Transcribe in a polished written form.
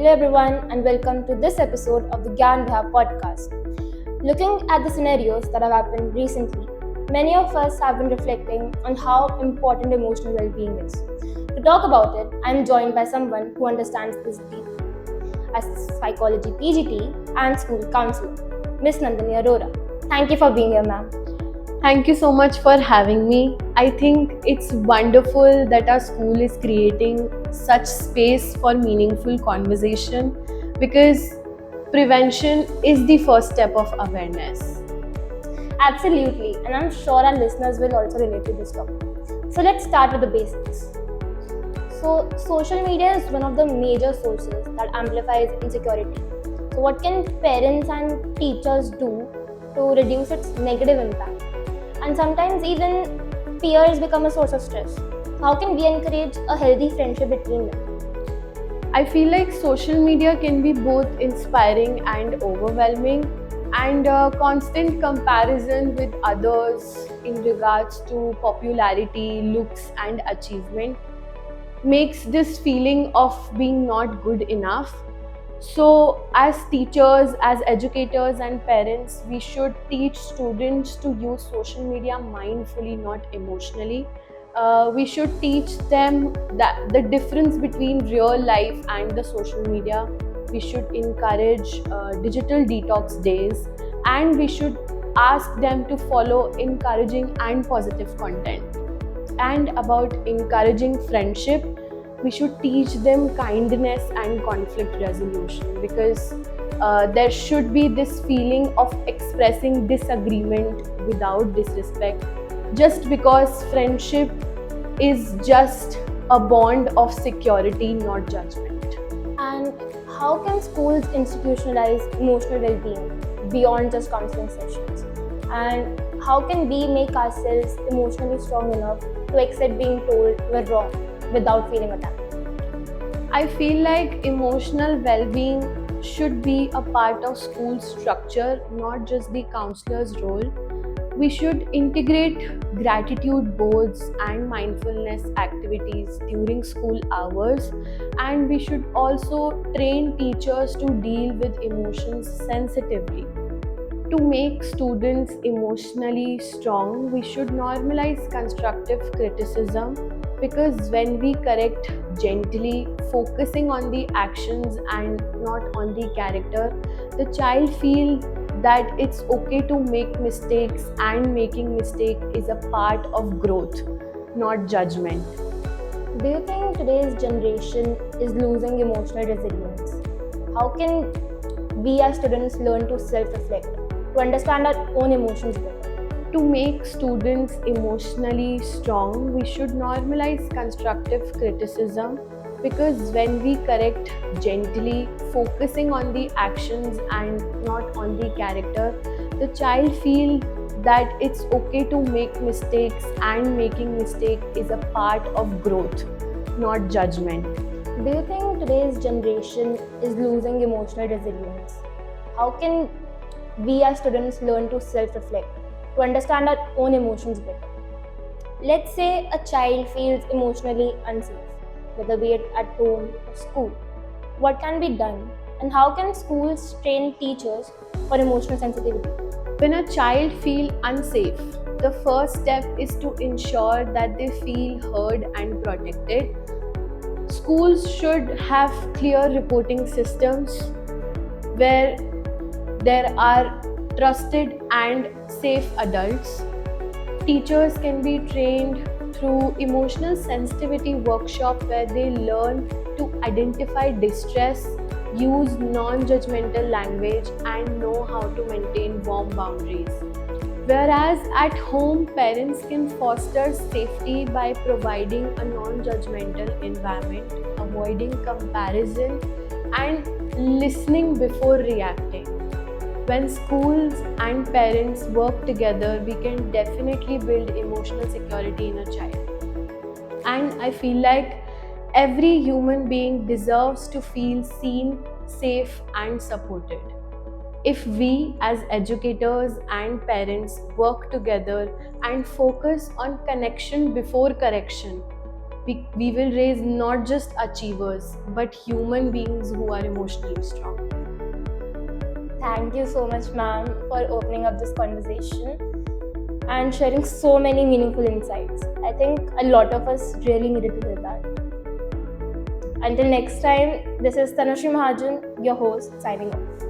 Hello everyone and welcome to this episode of the Gyan Vihar podcast. Looking at the scenarios that have happened recently, many of us have been reflecting on how important emotional well-being is. To talk about it, I am joined by someone who understands this deeply, as psychology PGT and school counselor, Miss Nandini Arora. Thank you for being here, ma'am. Thank you so much for having me. I think it's wonderful that our school is creating such space for meaningful conversation because prevention is the first step of awareness. Absolutely, and I'm sure our listeners will also relate to this topic. So let's start with the basics. So, social media is one of the major sources that amplifies insecurity. So, what can parents and teachers do to reduce its negative impact? And sometimes even peers become a source of stress. How can we encourage a healthy friendship between them? I feel like social media can be both inspiring and overwhelming, and constant comparison with others in regards to popularity, looks, and achievement makes this feeling of being not good enough. So, as teachers, as educators, and parents, we should teach students to use social media mindfully, not emotionally. We should teach them that the difference between real life and the social media. We should encourage digital detox days, and we should ask them to follow encouraging and positive content. And about encouraging friendship, we should teach them kindness and conflict resolution because there should be this feeling of expressing disagreement without disrespect, just because friendship is just a bond of security, not judgment. And how can schools institutionalize emotional well-being beyond just counseling sessions? And how can we make ourselves emotionally strong enough to accept being told we're wrong without feeling attacked? I feel like emotional well-being should be a part of school structure, not just the counselor's role. We should integrate gratitude boards and mindfulness activities during school hours, and we should also train teachers to deal with emotions sensitively. To make students emotionally strong, we should normalize constructive criticism because when we correct gently, focusing on the actions and not on the character, the child feels that it's okay to make mistakes, and making mistake is a part of growth, not judgment. Do you think today's generation is losing emotional resilience? How can we as students learn to self-reflect, to understand our own emotions better? To make students emotionally strong, we should normalize constructive criticism because when we correct gently, focusing on the actions and not on the character, the child feels that it's okay to make mistakes, and making mistake is a part of growth, not judgment. Do you think today's generation is losing emotional resilience? How can we as students learn to self-reflect, to understand our own emotions better? Let's say a child feels emotionally unsafe, whether be it at home or school. What can be done, and how can schools train teachers for emotional sensitivity? When a child feels unsafe, the first step is to ensure that they feel heard and protected. Schools should have clear reporting systems where there are trusted and safe adults. Teachers can be trained through emotional sensitivity workshop where they learn to identify distress, use non-judgmental language, and know how to maintain warm boundaries. Whereas at home, parents can foster safety by providing a non-judgmental environment, avoiding comparison, and listening before reacting. When schools and parents work together, we can definitely build emotional security in a child. And I feel like every human being deserves to feel seen, safe, and supported. If we as educators and parents work together and focus on connection before correction, we will raise not just achievers but human beings who are emotionally strong. Thank you so much, ma'am, for opening up this conversation and sharing so many meaningful insights. I think a lot of us really needed to hear that. Until next time, this is Tanushree Mahajan, your host, signing off.